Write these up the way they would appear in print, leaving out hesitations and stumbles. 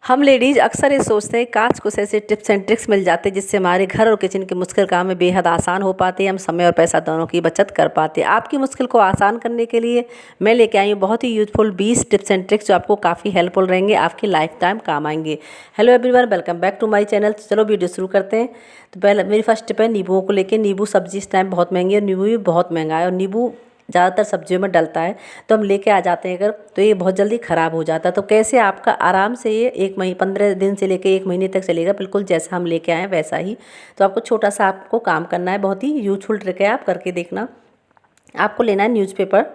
हम लेडीज़ अक्सर ये सोचते हैं काश कुछ ऐसे टिप्स एंड ट्रिक्स मिल जाते जिससे हमारे घर और किचन के मुश्किल काम में बेहद आसान हो पाते, हम समय और पैसा दोनों की बचत कर पाते। आपकी मुश्किल को आसान करने के लिए मैं लेके आई हूँ बहुत ही यूजफुल 20 टिप्स एंड ट्रिक्स जो आपको काफ़ी हेल्पफुल रहेंगे, आपकी लाइफ टाइम काम आएंगे। Hello everyone, welcome back to my channel. चलो वीडियो शुरू करते हैं। तो पहले मेरी फर्स्ट टिप है नींबुओं को लेकर। नींबू सब्जी इस टाइम बहुत महंगी है और नींबू भी बहुत महंगा है और नींबू ज़्यादातर सब्जियों में डलता है, तो हम लेके आ जाते हैं अगर तो ये बहुत जल्दी ख़राब हो जाता है। तो कैसे आपका आराम से ये 15 दिन से लेके 1 महीने तक चलेगा, बिल्कुल जैसा हम लेके आए हैं वैसा ही। तो आपको छोटा सा आपको काम करना है, बहुत ही यूजफुल ट्रिक है, आप करके देखना। आपको लेना है न्यूज़पेपर,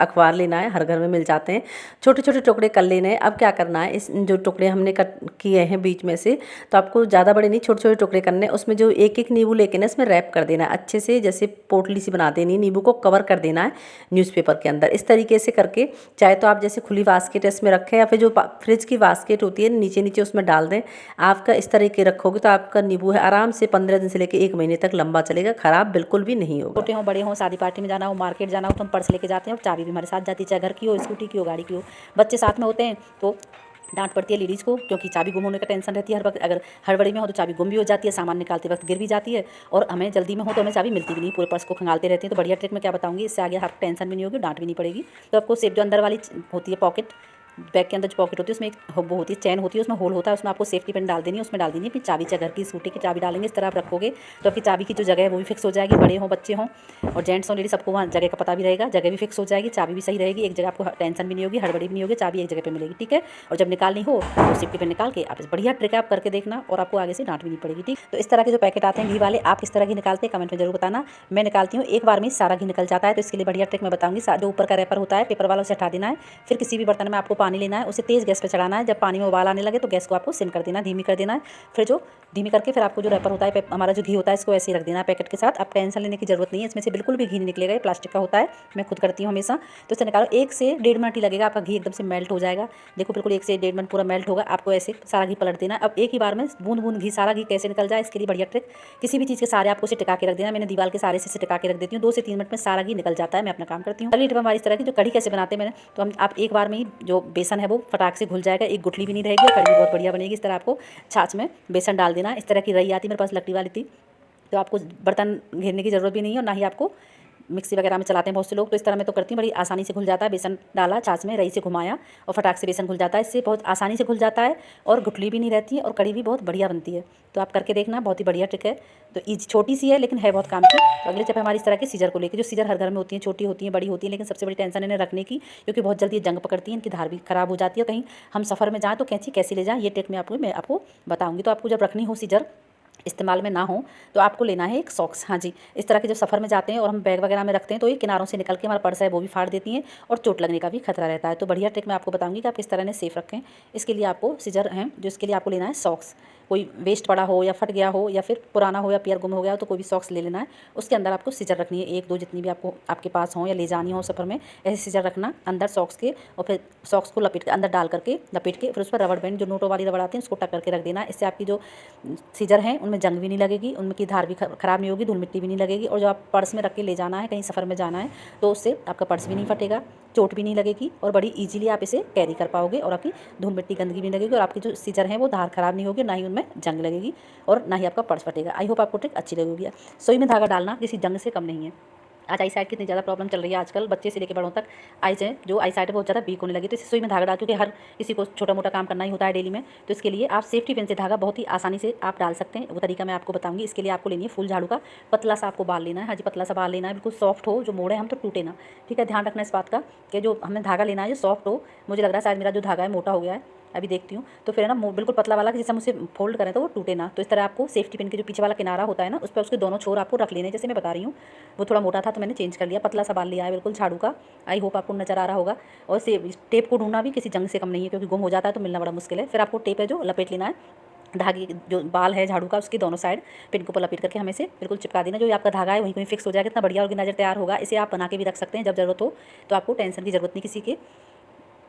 अखबार लेना है, हर घर में मिल जाते हैं। छोटे छोटे टुकड़े कर लेने हैं। अब क्या करना है, इस जो टुकड़े हमने कट किए हैं बीच में से, तो आपको ज़्यादा बड़े नहीं, छोटे छोटे टुकड़े करने हैं। उसमें जो एक एक नींबू लेके ना इसमें रैप कर देना है अच्छे से, जैसे पोटली सी बना देनी है, नींबू को कवर कर देना है न्यूज़पेपर के अंदर। इस तरीके से करके चाहे तो आप जैसे खुली बास्केट इसमें रखें या फिर जो फ्रिज की बास्केट होती है नीचे नीचे उसमें डाल दें। आपका इस तरीके रखोगे तो आपका नींबू है आराम से 15 दिन से लेकर 1 महीने तक लंबा चलेगा, ख़राब बिल्कुल भी नहीं होगा। छोटे हों बड़े हों, शादी पार्टी में जाना हो, मार्केट जाना हो, तो हम पर्स लेके जाते हैं और चाबी भी हमारे साथ जाती है, चाहे घर की हो, स्कूटी की हो, गाड़ी की हो। बच्चे साथ में होते हैं तो डांट पड़ती है लेडीज़ को, क्योंकि चाबी गुम होने का टेंशन रहती है हर वक्त। अगर हड़बड़ी में हो तो चाबी गुम भी हो जाती है, सामान निकालते वक्त गिर भी जाती है, और हमें जल्दी में हो तो हमें चाबी मिलती भी नहीं, पूरे पर्स को खंगालते रहते हैं। तो बढ़िया ट्रिक मैं क्या बताऊंगी, इससे आगे आपको टेंशन भी नहीं होगी, डांट भी नहीं पड़ेगी। तो आपको सेफ जो अंदर वाली होती है पॉकेट, बैग के अंदर जो पॉकेट होती है उसमें एक वो होती है, चैन होती है, उसमें होल होता है, उसमें आपको सेफ्टी पिन डाल देनी है, उसमें डाल देनी है अपनी चाबी। चाहे घर की स्कूटी की चाबी डालेंगे, इस तरह आप रखोगे तो आपकी चाबी की जो जगह है वो भी फिक्स हो जाएगी। बड़े हों बच्चे हों और जेंट्स हों लेडीज, सबको वहाँ जगह का पता भी रहेगा, जगह भी फिक्स हो जाएगी, चाबी भी सही रहेगी, एक जगह आपको टेंशन भी नहीं होगी, हड़बड़ी भी नहीं होगी, चाबी एक जगह पर मिलेगी, ठीक है। और जब निकालनी हो तो सेफ्टी पिन निकाल के आप इस बढ़िया ट्रिक आप करके देखना और आपको आगे से डांट भी नहीं पड़ेगी, ठीक। तो इस तरह के जो पैकेट आते हैं घी वाले, आप किस तरह घी निकालते हैं कमेंट में जरूर बताना। मैं निकालती हूँ एक बार में सारा घी निकल जाता है, तो इसके लिए बढ़िया ट्रिक मैं बताऊंगी। जो ऊपर का रैपर होता है पेपर वाला उसे हटा देना है, फिर किसी भी बर्तन में आपको पानी लेना है, उसे तेज़ गैस पे चढ़ाना है। जब पानी में उबाल आने लगे तो गैस को आपको सिम कर देना है, धीमी कर देना है। फिर जो धीमी करके फिर आपको जो रैपर होता है हमारा जो घी होता है इसको ऐसे ही रख देना है पैकेट के साथ। आप टेंशन लेने की जरूरत नहीं है, इसमें से बिल्कुल भी घी नहीं निकलेगा, ये प्लास्टिक का होता है, मैं खुद करती हूँ हमेशा। तो इसे निकालो, 1 से 1.5 मिनट ही लगेगा, आपका घी एकदम से मेल्ट हो जाएगा। देखो बिल्कुल 1 से 1.5 मिनट पूरा मेल्ट होगा। आपको ऐसे सारा घी पलट देना है। अब एक ही बार में बूंद बूंद घी, सारा घी कैसे निकल जाए इसके लिए बढ़िया ट्रिक, किसी भी चीज़ के सारे आपको इसे टिका के रख देना। मैंने दीवार के सारे से टिका के रख देती हूँ, 2 से 3 मिनट में सारा घी निकल जाता है। मैं अपना काम करती हूँ। अगली टिप हमारी इस तरह की, जो कढ़ी कैसे बनाते हैं मैंने, तो हम आप एक बार में ही जो बेसन है वो फटाक से घुल जाएगा, एक गुठली भी नहीं रहेगी, कढ़ी बहुत बढ़िया बनेगी। इस तरह आपको छाछ में बेसन डाल देना। इस तरह की रही आती मेरे पास, लकड़ी वाली थी, तो आपको बर्तन घेरने की ज़रूरत भी नहीं है और ना ही आपको मिक्सी वगैरह में चलाते हैं बहुत से लोग। तो इस तरह मैं तो करती हूँ, बड़ी आसानी से घुल जाता है। बेसन डाला छाछ में, रही से घुमाया और फटाक से बेसन घुल जाता है। इससे बहुत आसानी से घुल जाता है और गुठली भी नहीं रहती है और कढ़ी भी बहुत बढ़िया बनती है। तो आप करके देखना, बहुत ही बढ़िया ट्रिक है। तो छोटी सी है लेकिन है बहुत काम की। तो अगले चीज़ हमारी इस तरह के सीजर को लेकर, जो सीजर हर घर में होती हैं, छोटी होती हैं बड़ी होती हैं, लेकिन सबसे बड़ी टेंशन इन्हें रखने की, क्योंकि बहुत जल्दी जंग पकड़ती हैं, इनकी धार भी खराब हो जाती है। कहीं हम सफ़र में जाएँ तो कैंची कैसे ले जाएँ, ये ट्रिक मैं आपको बताऊँगी। तो आपको जब रखनी हो सीजर इस्तेमाल में ना हो तो आपको लेना है एक सॉक्स। हाँ जी, इस तरह के जब सफ़र में जाते हैं और हम बैग वगैरह में रखते हैं तो ये किनारों से निकल के हमारा पर्स है वो भी फाड़ देती हैं और चोट लगने का भी खतरा रहता है। तो बढ़िया ट्रिक मैं आपको बताऊंगी कि आप किस तरह ने सेफ रखें। इसके लिए आपको सीजर हैं, जो इसके लिए आपको लेना है सॉक्स। कोई वेस्ट पड़ा हो या फट गया हो या फिर पुराना हो या पेयर गुम हो गया हो तो कोई भी सॉक्स ले लेना है। उसके अंदर आपको सीजर रखनी है, 1-2 जितनी भी आपको आपके पास हो या ले जानी हो सफ़र में, ऐसे सीजर रखना अंदर सॉक्स के, और फिर सॉक्स को लपेट के अंदर डाल करके लपेट के फिर उस पर रबड़ बैंड, जो नोटों वाली रबड़ आती है, उसको टक करके रख देना। इससे आपकी जो सीजर हैं उनमें जंग भी नहीं लगेगी, उनकी धार भी ख़राब नहीं होगी, धूल मिट्टी भी नहीं लगेगी। और जब आप पर्स में रख के ले जाना है, कहीं सफ़र में जाना है, तो उससे आपका पर्स भी नहीं फटेगा, चोट भी नहीं लगेगी और बड़ी ईजिली आप इसे कैरी कर पाओगे और आपकी धूल मिट्टी गंदगी भी नहीं लगेगी और आपकी जो सीजर हैं वो धार ख़राब नहीं होगी, ना ही उनमें जंग लगेगी और ना ही आपका पर्स फटेगा। आई होप आपको ट्रिक अच्छी लगेगी। सुई में धागा डालना किसी जंग से कम नहीं है। आज आई साइड कितनी ज़्यादा प्रॉब्लम चल रही है आजकल, बच्चे से लेकर बड़ों तक आइज है, जो आई साइड है बहुत ज़्यादा वीक होने लगी। तो इसे सुई में धागा डाल, क्योंकि हर किसी को छोटा मोटा काम करना ही होता है डेली में, तो इसके लिए आप सेफ्टी पिन से धागा बहुत ही आसानी से आप डाल सकते हैं। वो तरीका मैं आपको बताऊंगी। इसके लिए आपको लेनी है फूल झाड़ू का पतला सा आपको बाल लेना है। हाँ जी, पतला सा बाल लेना है, बिल्कुल सॉफ्ट हो, जो मोड़े हम तो टूटे ना, ठीक है। ध्यान रखना इस बात का कि जो हमें धागा लेना है जो सॉफ्ट हो। मुझे लग रहा है शायद मेरा जो धागा है मोटा हो गया है, अभी देखती हूँ। तो फिर है ना बिल्कुल पतला वाला, कि जैसे हम उसे फोल्ड करें तो वो टूटे ना। तो इस तरह आपको सेफ्टी पिन के जो पीछे वाला किनारा होता है ना, उस पर उसके दोनों छोर आपको रख लेने, जैसे मैं बता रही हूँ। वो थोड़ा मोटा था तो मैंने चेंज कर लिया, पतला सा बाल लिया है बिल्कुल झाड़ू का। आई होप आपको नज़र आ रहा होगा। और टेप को ढूंढना भी किसी जंग से कम नहीं है, क्योंकि गुम हो जाता है तो मिलना बड़ा मुश्किल है। फिर आपको टेप है जो लपेट लेना है, धागे जो बाल है झाड़ू का उसके दोनों साइड पिन को लपेट करके हमें से बिल्कुल चिपका देना। जो आपका धागा है वहीं कहीं फिक्स हो जाएगा। इतना बढ़िया ऑर्गेनाइजर तैयार होगा। इसे आप बना के भी रख सकते हैं, जब जरूरत हो तो आपको टेंशन की जरूरत नहीं किसी के।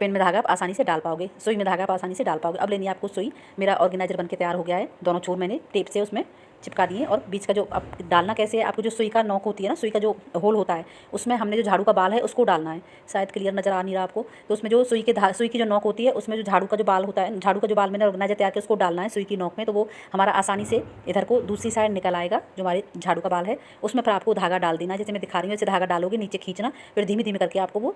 पेन में धागा आप आसानी से डाल पाओगे, सुई में धागा आप आसानी से डाल पाओगे। अब लेनी है आपको सुई। मेरा ऑर्गेनाइजर बनके तैयार हो गया है, दोनों छोर मैंने टेप से उसमें चिपका दिए। और बीच का जो अब डालना कैसे है, आपको जो सुई का नोक होती है ना, सुई का जो होल होता है, उसमें हमने जो झाड़ू का बाल है उसको डालना है। शायद क्लियर नज़र आ नहीं रहा आपको। तो उसमें जो सुई की जो नोक होती है, उसमें जो झाड़ू का जो बाल होता है, झाड़ू का जो बाल मैंने ऑर्गेनाइजर तैयार किया उसको डालना है सुई की नोक में। तो वो हमारा आसानी से इधर को दूसरी साइड निकल आएगा जो हमारे झाड़ू का बाल है। उसमें फिर आपको धागा डाल देना, जैसे मैं दिखा रही हूँ, ऐसे धागा डालोगे, नीचे खींचना, फिर धीमे धीमे करके आपको वो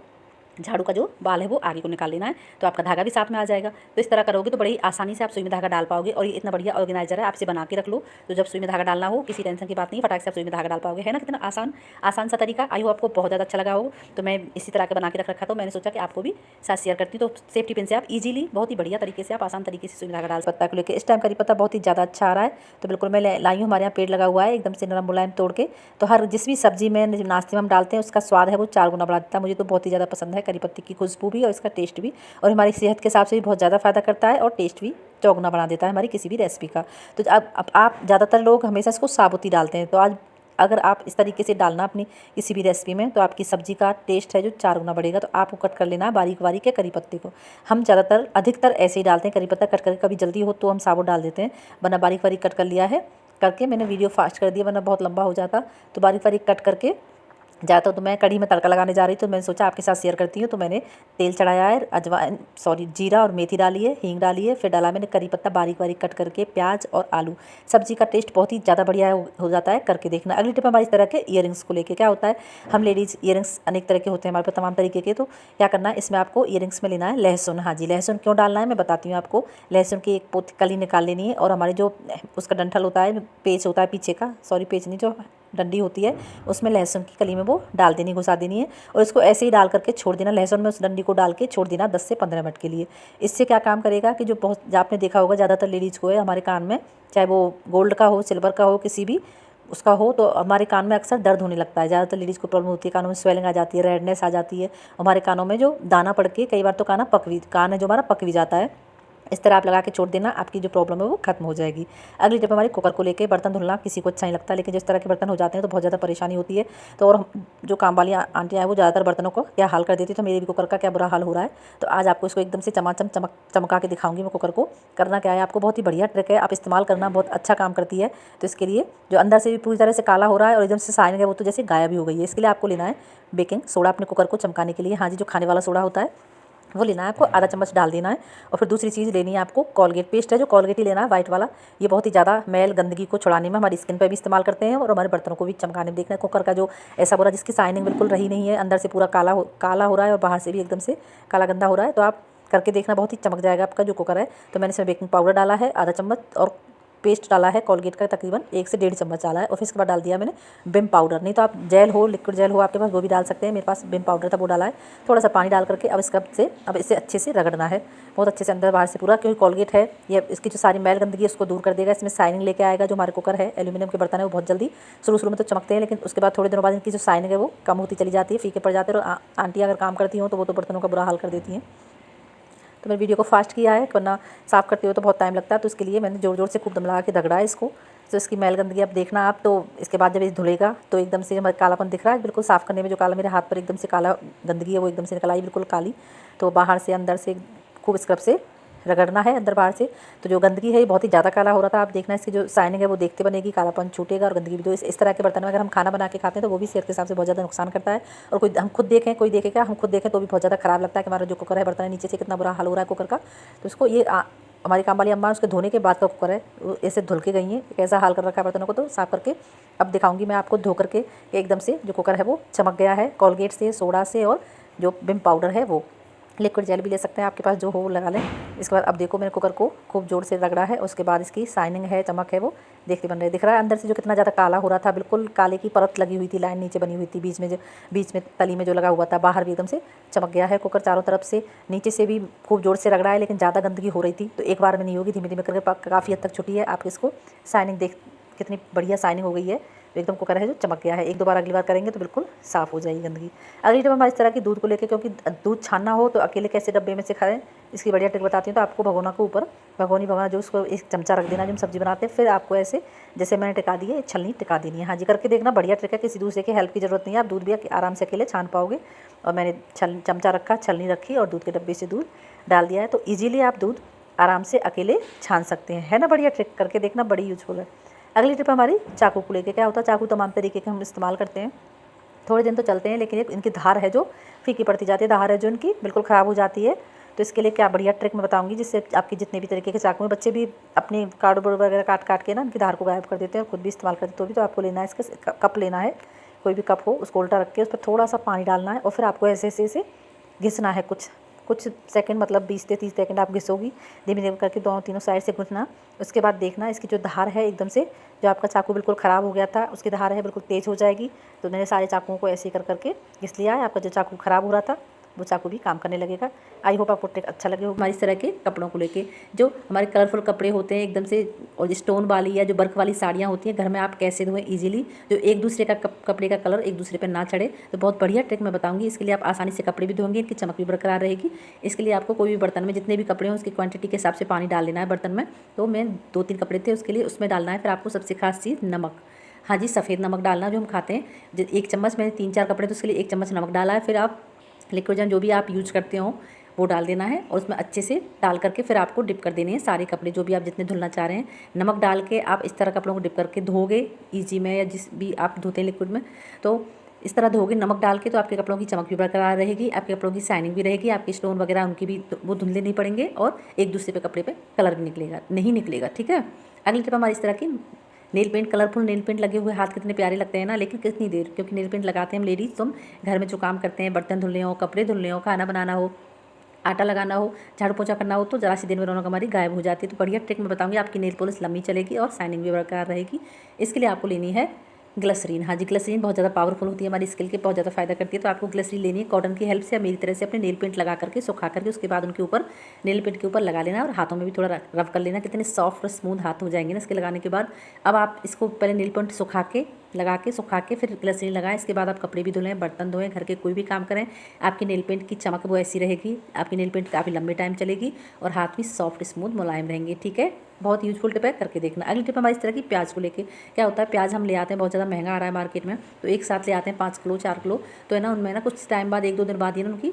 झाड़ू का जो बाल है वो आगे को निकाल लेना है। तो आपका धागा भी साथ में आ जाएगा। तो इस तरह करोगे तो बड़ी आसानी से आप सुई में धागा डाल पाओगे। और ये इतना बढ़िया ऑर्गेनाइजर है, आपसे बना के रख लो, तो जब सुई में धागा डालना हो किसी टेंशन की बात नहीं, फटाक से आप सुई में धागा डाल पाओगे। है ना कितना आसान सा तरीका। आई हो आपको बहुत ज़्यादा अच्छा लगा हो। तो मैं इसी तरह का बना के रख रखा, तो मैंने सोचा कि आपको भी साथ शेयर करती हूँ। तो सेफ्टी पिन से आप ईजिली बहुत ही बढ़िया तरीके से आप आसान तरीके से सुई में धागा डाल पत्ता को लेकर। इस टाइम करी पत्ता बहुत ही ज़्यादा अच्छा आ रहा है, तो बिल्कुल मैं लाई हूँ। हमारे यहाँ पेड़ लगा हुआ है एकदम से नरम मुलायम तोड़ के। तो हर जिस भी सब्जी में नाश्ते में हम डालते हैं उसका स्वाद है वो 4 गुना बढ़ा देता है। मुझे तो बहुत ही ज़्यादा पसंद है करी पत्ती की खुशबू भी और इसका टेस्ट भी, और हमारी सेहत के हिसाब से भी बहुत ज़्यादा फ़ायदा करता है और टेस्ट भी चौगुना बना देता है हमारी किसी भी रेसिपी का। तो अब आप ज़्यादातर लोग हमेशा इसको साबुत ही डालते हैं, तो आज अगर आप इस तरीके से डालना अपनी किसी भी रेसिपी में, तो आपकी सब्जी का टेस्ट है जो 4 गुना बढ़ेगा। तो आपको कट कर लेना है बारीक बारीक के करी पत्ते को। हम ज़्यादातर अधिकतर ऐसे ही डालते हैं करी पत्ता कट करके, कभी जल्दी हो तो हम साबुत डाल देते हैं, वरना बारीक बारीक कट कर लिया है करके। मैंने वीडियो फास्ट कर दिया वरना बहुत लंबा हो जाता। तो बारीक बारीक कट करके जाता तो मैं कढ़ी में तड़का लगाने जा रही, तो मैंने सोचा आपके साथ शेयर करती हूँ। तो मैंने तेल चढ़ाया है, जीरा और मेथी डाली है, हींग डाली है, फिर डाला मैंने करी पत्ता बारीक बारीक कट करके, प्याज और आलू। सब्जी का टेस्ट बहुत ही ज़्यादा बढ़िया हो जाता है, करके देखना। अगली टिप हमारी इस तरह के ईयरिंग्स को लेके क्या होता है, हम लेडीज़ ईयरिंग्स अनेक तरह के होते हैं हमारे पास, तमाम तरीके के। तो क्या करना है, इसमें आपको ईयरिंग्स में लेना है लहसुन। हाँ जी, लहसुन क्यों डालना है मैं बताती हूँ आपको। लहसुन की एक पोथी कली निकाल लेनी है, और हमारे जो उसका डंठल होता है, पेच होता है पीछे का, पेच नहीं, जो डंडी होती है उसमें लहसुन की कली में वो डाल देनी, घुसा देनी है, और इसको ऐसे ही डाल करके छोड़ देना। लहसुन में उस डंडी को डाल के छोड़ देना 10 से 15 मिनट के लिए। इससे क्या काम करेगा कि जो बहुत आपने देखा होगा ज़्यादातर लेडीज़ को है हमारे कान में, चाहे वो गोल्ड का हो, सिल्वर का हो, किसी भी उसका हो, तो हमारे कान में अक्सर दर्द होने लगता है। ज़्यादातर लेडीज़ को प्रॉब्लम होती है, कानों में स्वेलिंग आ जाती है, रेडनेस आ जाती है, हमारे कानों में जो दाना पड़ के कई बार तो कान है जो हमारा पक भी जाता है। इस तरह आप लगा के छोड़ देना, आपकी जो प्रॉब्लम है वो खत्म हो जाएगी। अगली टिप हमारी कुकर को लेके। बर्तन धुलना किसी को अच्छा नहीं लगता, लेकिन जिस तरह के बर्तन हो जाते हैं तो बहुत ज़्यादा परेशानी होती है। तो और जो काम वाली आंटियाँ हैं वो ज़्यादातर बर्तनों को क्या हाल कर देती है, तो मेरे भी कुकर का क्या बुरा हाल हो रहा है। तो आज आपको इसको एकदम से चमका के दिखाऊंगी मैं कुकर को। करना क्या है आपको, बहुत ही बढ़िया ट्रिक है, आप इस्तेमाल करना, बहुत अच्छा काम करती है। तो इसके लिए जो अंदर से भी पूरी तरह से काला हो रहा है और एकदम से शाइनिंग है वो तो जैसे गायब ही हो गई है, इसके लिए आपको लेना है बेकिंग सोडा अपने कुकर को चमकाने के लिए। हाँ जी, जो खाने वाला सोडा होता है वो लेना है आपको, आधा चम्मच डाल देना है। और फिर दूसरी चीज़ लेनी है आपको कोलगेट पेस्ट है, जो कोलगेट ही लेना है वाइट वाला। ये बहुत ही ज़्यादा मैल गंदगी को छुड़ाने में, हमारी स्किन पे भी इस्तेमाल करते हैं और हमारे बर्तनों को भी चमकाने में। देखना है कुकर का जो ऐसा बोला जिसकी शाइनिंग बिल्कुल रही नहीं है, अंदर से पूरा काला हो रहा है और बाहर से भी एकदम से काला गंदा हो रहा है, तो आप करके देखना, बहुत ही चमक जाएगा आपका जो कुकर है। तो मैंने इसमें बेकिंग पाउडर डाला है आधा चम्मच, और पेस्ट डाला है कोलगेट का तकरीबन 1 से 1.5 चम्मच डाला है। और फिर इसके बाद डाल दिया मैंने विम पाउडर, नहीं तो आप जेल हो, लिक्विड जेल हो आपके पास वो भी डाल सकते हैं। मेरे पास विम पाउडर था वो डाला है। थोड़ा सा पानी डाल करके अब इसे अच्छे से रगड़ना है, बहुत अच्छे से अंदर बाहर से पूरा, क्योंकि कोलगेट है ये इसकी जो सारी मैल गंदगी है उसको दूर कर देगा, इसमें शाइनिंग लेके आएगा। जो हमारे कुकर है एल्यूमिनियम के बर्तन है वो बहुत जल्दी शुरू में तो चमकते हैं, लेकिन उसके बाद थोड़े दिनों बाद इनकी जो शाइनिंग है वो कम होती चली जाती है, फीके पड़ जाते हैं। और आंटी अगर काम करती हो तो वो तो बर्तनों का बुरा हाल कर देती हैं। तो मैंने वीडियो को फास्ट किया है, वरना साफ़ करते हो तो बहुत टाइम लगता है। तो इसके लिए मैंने ज़ोर ज़ोर से खूब दम लगा के रगड़ा है इसको। तो इसकी मैल गंदगी अब देखना आप, तो इसके बाद जब ये धुलेगा तो एकदम से हमारा कालापन दिख रहा है बिल्कुल साफ़ करने में, जो काला मेरे हाथ पर एकदम से काला गंदगी है वो एकदम से निकल आई बिल्कुल काली। तो बाहर से अंदर से खूब स्क्रब से रगड़ना है अंदर बाहर से। तो जो गंदगी है बहुत ही ज़्यादा काला हो रहा था, आप देखना इसकी जो शाइनिंग है वो देखते बनेगी, कालापन छूटेगा और गंदगी भी। तो इस तरह के बर्तन में अगर हम खाना बना के खाते हैं तो वो भी सेहत के हिसाब से बहुत ज़्यादा नुकसान करता है। और कोई खुद देखे तो भी बहुत ज़्यादा ख़राब लगता है कि हमारा जो कुकर है बर्तन है नीचे से कितना बुरा हाल हो रहा है कुकर का। तो इसको ये हमारी काम वाली अम्मा उसके धोने के बाद का कुकर है, वो ऐसे धुल के गई हैं, कैसा हाल कर रखा है बर्तनों को। तो साफ़ करके अब दिखाऊंगी मैं आपको धो करके, एकदम से जो कुकर है वो चमक गया है कोलगेट से, सोडा से, और जो विम पाउडर है वो। लिक्विड जेल भी ले सकते हैं, आपके पास जो हो वो लगा लें। इसके बाद अब देखो मैंने कुकर को खूब जोर से रगड़ा है, उसके बाद इसकी शाइनिंग है, चमक है वो देखते बन रहे दिख रहा है। अंदर से जो कितना ज़्यादा काला हो रहा था, बिल्कुल काले की परत लगी हुई थी, लाइन नीचे बनी हुई थी, बीच में तली में जो लगा हुआ था, बाहर भी एकदम से चमक गया है कुकर चारों तरफ से। नीचे से भी खूब जोर से रगड़ा है, लेकिन ज़्यादा गंदगी हो रही थी तो एक बार में नहीं होगी, धीमे धीमे करके काफ़ी हद तक छुटी है। आप इसको शाइनिंग देख कितनी बढ़िया शाइनिंग हो गई है, एकदम कुकर है जो चमक गया है। एक दो बार अगली बार करेंगे तो बिल्कुल साफ़ हो जाएगी गंदगी। अगली टिप हमारी इस तरह की दूध को लेकर, क्योंकि दूध छानना हो तो अकेले कैसे डब्बे में से खाएं, इसकी बढ़िया ट्रिक बताती हूँ। तो आपको भगोना के ऊपर भगोना जो उसको एक चमचा रख देना, जो हम सब्जी बनाते हैं, फिर आपको ऐसे जैसे मैंने टिका दी है छलनी टिका देनी है। हाँ जी, करके देखना, बढ़िया ट्रिक है, किसी दूसरे की हेल्प की ज़रूरत नहीं है, आप दूध भी आराम से अकेले छान पाओगे। और मैंने चमचा रखा, छलनी रखी और दूध के डब्बे से दूध डाल दिया है, तो ईजिली आप दूध आराम से अकेले छान सकते हैं। है ना बढ़िया ट्रिक, करके देखना, बड़ी यूजफुल है। अगली टिप हमारी चाकू को लेके। क्या होता है, चाकू तमाम तरीके के हम इस्तेमाल करते हैं, थोड़े दिन तो चलते हैं, लेकिन इनकी धार है जो फीकी पड़ती जाती है, धार है जो इनकी बिल्कुल ख़राब हो जाती है। तो इसके लिए क्या बढ़िया ट्रिक मैं बताऊंगी, जिससे आपकी जितने भी तरीके के चाकू हैं, बच्चे भी अपनी कार्डबोर्ड वगैरह काट काट के ना इनकी धार को गायब कर देते हैं और खुद भी इस्तेमाल करते हैं। तो भी तो आपको लेना है, इसका कप लेना है, कोई भी कप हो, उसको उल्टा रख के उस पर थोड़ा सा पानी डालना है और फिर आपको ऐसे ऐसे ऐसे घिसना है कुछ सेकंड, मतलब 20 से 30 सेकंड आप घिसोगी, धीमे धीमे करके दोनों तीनों साइड से घुसना। उसके बाद देखना इसकी जो धार है एकदम से, जो आपका चाकू बिल्कुल ख़राब हो गया था उसकी धार है बिल्कुल तेज़ हो जाएगी। तो मैंने सारे चाकुओं को ऐसे ही कर करके घिस लिया है, आपका जो चाकू ख़राब हो रहा था वो चाकू भी काम करने लगेगा। आई होप आपको ट्रिक अच्छा लगे हो। हमारी इस तरह के कपड़ों को लेके, जो हमारे कलरफुल कपड़े होते हैं एकदम से, और स्टोन वाली या जो वर्क वाली साड़ियाँ होती हैं, घर में आप कैसे धोएं इजीली, जो एक दूसरे का कपड़े का कलर एक दूसरे पे ना चढ़े। तो बहुत बढ़िया ट्रिक मैं बताऊंगी। इसके लिए आप आसानी से कपड़े भी धोएंगे, इनकी चमक भी बरकरार रहेगी। इसके लिए आपको कोई भी बर्तन में जितने भी कपड़े हों उसकी क्वांटिटी के हिसाब से पानी डाल लेना है बर्तन में। तो मैं 2-3 कपड़े थे उसके लिए उसमें डालना है। फिर आपको सबसे खास चीज़ नमक, हाँ जी, सफ़ेद नमक डालना जो हम खाते हैं। 1 चम्मच, मैंने 3-4 कपड़े तो उसके लिए 1 चम्मच नमक डाला है। फिर आप लिक्विड जो भी आप यूज़ करते हो वो डाल देना है और उसमें अच्छे से डाल करके फिर आपको डिप कर देने हैं सारे कपड़े, जो भी आप जितने धुलना चाह रहे हैं। नमक डाल के आप इस तरह कपड़ों को डिप करके धोगे ईजी में, या जिस भी आप धोते हैं लिक्विड में, तो इस तरह धोगे नमक डाल के, तो आपके कपड़ों की चमक भी बरकरार रहेगी, आपके कपड़ों की शाइनिंग भी रहेगी, आपके स्टोन वगैरह उनकी भी वो धुंधले नहीं पड़ेंगे और एक दूसरे पे कपड़े पे कलर भी नहीं निकलेगा। ठीक है। अगली टिप हमारी इस तरह की nail paint, colourful nail paint लगे हुए हाथ कितने प्यारे लगते हैं ना, लेकिन कितनी देर, क्योंकि नेल पेंट लगाते हैं हम लेडीज़, तो हम घर में जो काम करते हैं, बर्तन धुलने हो, कपड़े धुलने हो, खाना बनाना हो, आटा लगाना हो, झाड़ू पोछा करना हो, तो ज़रा सी देर में रौनक हमारी गायब हो जाती है। तो बढ़िया ट्रिक मैं बताऊंगी, आपकी नेल पॉलिश लंबी चलेगी और शाइनिंग भी बरकरार रहेगी। इसके लिए आपको लेनी है ग्लिसरीन। हाँ जी, ग्लिसरीन बहुत ज़्यादा पावरफुल होती है, हमारी स्किन के बहुत ज़्यादा फायदा करती है। तो आपको ग्लिसरीन लेनी है कॉटन की हेल्प से, मेरी तरह से अपने नेल पेंट लगा करके सुखा करके उसके बाद उनके ऊपर नेल पेंट के ऊपर लगा लेना और हाथों में भी थोड़ा रब कर लेना। कितने सॉफ्ट और स्मूथ हाथ हो जाएंगे ना इसके लगाने के बाद। अब आप इसको पहले नेल पेंट सुखा के फिर ग्लिसरीन लगाएं। इसके बाद आप कपड़े भी धुलें, बर्तन धोएं, घर के कोई भी काम करें, आपकी नेल पेंट की चमक वो ऐसी रहेगी, आपकी नेल पेंट काफ़ी लंबे टाइम चलेगी और हाथ भी सॉफ्ट स्मूथ मुलायम रहेंगे। ठीक है, बहुत यूजफुल टिप है, करके देखना। अगली टिप हमारी इस तरह की प्याज को लेके। क्या होता है, प्याज हम ले आते हैं, बहुत ज़्यादा महंगा आ रहा है मार्केट में, तो एक साथ ले आते हैं 5 किलो 4 किलो, तो है ना उनमें ना कुछ टाइम बाद 1-2 दिन बाद ही ना उनकी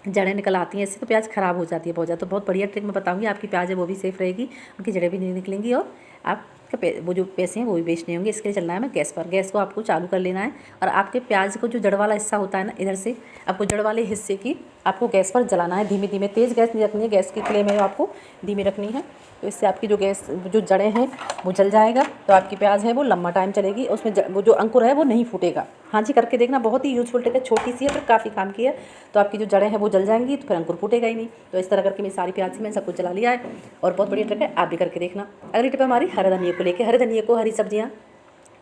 जड़ें निकल आती हैं, इससे तो प्याज ख़राब हो जाती है बहुत ज़्यादा। तो बहुत बढ़िया ट्रिक मैं बताऊंगी, आपकी प्याज है वो भी सेफ़ रहेगी, उनकी जड़ें भी नहीं निकलेंगी और आप वो जो पैसे हैं वो भी वेस्ट नहीं होंगे। इसके लिए चलना है मैं गैस पर, गैस को आपको चालू कर लेना है और आपके प्याज को जो जड़ वाला हिस्सा होता है ना, इधर से आपको जड़ वाले हिस्से की आपको गैस पर जलाना है धीमे धीमे। तेज़ गैस नहीं रखनी है, गैस की फ्लेम है आपको धीमे रखनी है। तो इससे आपकी जो जड़ें हैं वो जल जाएगा, तो आपकी प्याज है वो लंबा टाइम चलेगी, उसमें वो जो अंकुर है वो नहीं फूटेगा। हाँ जी, करके देखना, बहुत ही यूजफुल टिप है, छोटी सी है पर काफ़ी काम की है। तो आपकी जो जड़ें हैं वो जल जाएंगी, तो फिर अंकुर फूटेगा ही नहीं। तो इस तरह करके मेरी सारी प्याज से मैंने सब कुछ जला लिया है और बहुत बढ़िया ट्रिक है, आप भी करके देखना। अगली टिप हमारी हरे धनिया को लेकर। हरे धनिया को, हरी सब्जियाँ,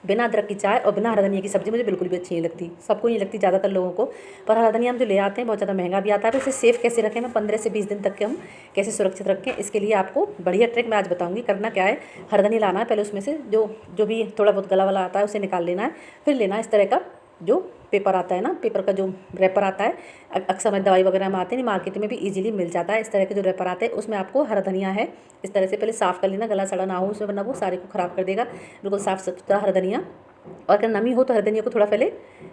बिना अदरक की चाय और बिना हरा धनिया की सब्ज़ी मुझे बिल्कुल भी अच्छी नहीं लगती, सबको नहीं लगती ज़्यादातर लोगों को। पर हरा धनिया हम जो ले आते हैं बहुत ज़्यादा महंगा भी आता है, तो इसे सेफ़ कैसे रखें, मैं 15 से 20 दिन तक के हम कैसे सुरक्षित रखें, इसके लिए आपको बढ़िया ट्रिक मैं आज बताऊंगी। करना क्या है, हरा धनिया लाना है, पहले उसमें से जो भी थोड़ा बहुत गला वाला आता है उसे निकाल लेना है। फिर लेना है इस तरह का जो पेपर आता है ना, पेपर का जो रैपर आता है, अक्सर में दवाई वगैरह में आते हैं, मार्केट में भी इजीली मिल जाता है। इस तरह के जो रैपर आते हैं उसमें आपको हरा धनिया है इस तरह से पहले साफ़ कर लेना, गला सड़ा ना हो उसमें, वरना वो सारे को ख़राब कर देगा। बिल्कुल साफ़ सुथरा हरा धनिया, और अगर नमी हो तो हरा धनिया को थोड़ा पहले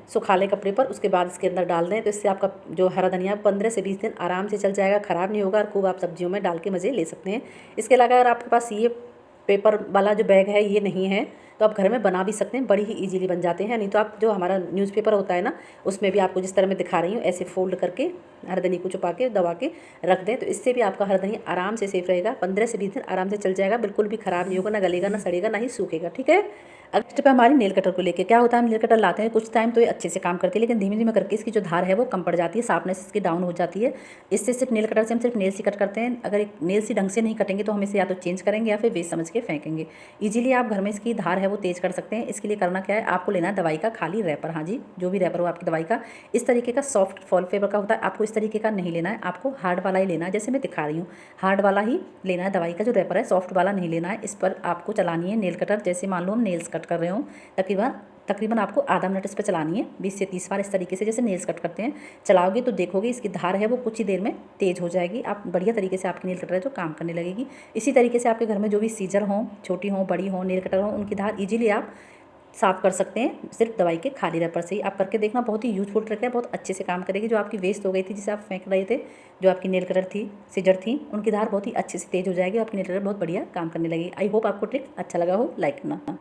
सुखा लें कपड़े पर, उसके बाद इसके अंदर डाल दें। तो इससे आपका जो हरा धनिया 15 से 20 दिन आराम से चल जाएगा, ख़राब नहीं होगा और खूब आप सब्जियों में डाल के मज़े ले सकते हैं। इसके अलावा अगर आपके पास ये पेपर वाला जो बैग है ये नहीं है तो आप घर में बना भी सकते हैं, बड़ी ही इजीली बन जाते हैं। नहीं तो आप जो हमारा न्यूज़पेपर होता है ना, उसमें भी आपको जिस तरह मैं दिखा रही हूँ ऐसे फोल्ड करके हरा धनिया को छुपा के दबा के रख दें, तो इससे भी आपका हरा धनिया आराम से सेफ रहेगा, 15 से 20 दिन आराम से चल जाएगा, बिल्कुल भी ख़राब नहीं होगा, ना गलेगा, ना सड़ेगा, ना ही सूखेगा। ठीक है। अगली स्टेप है हमारी नेल कटर को लेके। क्या होता है, हम नेल कटर लाते हैं कुछ टाइम तो ये अच्छे से काम करती है, लेकिन धीमे धीमे करके इसकी जो धार है वो कम पड़ जाती है, शार्पनेस इसकी डाउन हो जाती है। इससे सिर्फ नेल कटर से हम सिर्फ नेल्स ही कट करते हैं, अगर एक नेल्स ही ढंग से नहीं कटेंगे तो हम इसे या तो चेंज करेंगे या फिर वेस्ट समझ के फेंकेंगे। ईजिली आप घर में इसकी धार है वो तेज़ कर सकते हैं। इसके लिए करना क्या है, आपको लेना है दवाई का खाली रैपर। हाँ जी, जो भी रैपर हो आपकी दवाई का, इस तरीके का सॉफ्ट फॉल फेवर का होता है, आपको इस तरीके का नहीं लेना है, आपको हार्ड वाला ही लेना है, जैसे मैं दिखा रही हूँ हार्ड वाला ही लेना है। दवाई का जो रैपर है सॉफ्ट वाला नहीं लेना है। इस पर आपको चलानी है नेल कटर, जैसे मान लो हम नेल्स कट कर रहे हो, तकरीबन आपको आधा मिनट इस पर चलानी है, 20 से 30 बार इस तरीके से जैसे नेल्स कट करते हैं चलाओगे तो देखोगे इसकी धार है वो कुछ ही देर में तेज़ हो जाएगी। आप बढ़िया तरीके से आपकी नेल कटर है जो काम करने लगेगी। इसी तरीके से आपके घर में जो भी सीजर हों, छोटी हों, बड़ी हों, नेल कटर हों, उनकी धार ईजिली आप साफ़ कर सकते हैं सिर्फ दवाई के खाली रैपर से ही। आप करके देखना, बहुत ही यूजफुल ट्रिक है, बहुत अच्छे से काम करेगी। जो आपकी वेस्ट हो गई थी जिसे आप फेंक रहे थे, जो आपकी नेल कटर थी, सीजर थी, उनकी धार बहुत ही अच्छे से तेज़ हो जाएगी, आपकी नेल कटर बहुत बढ़िया काम करने लगेगी। आई होप आपको ट्रिक अच्छा लगा हो, लाइक करना।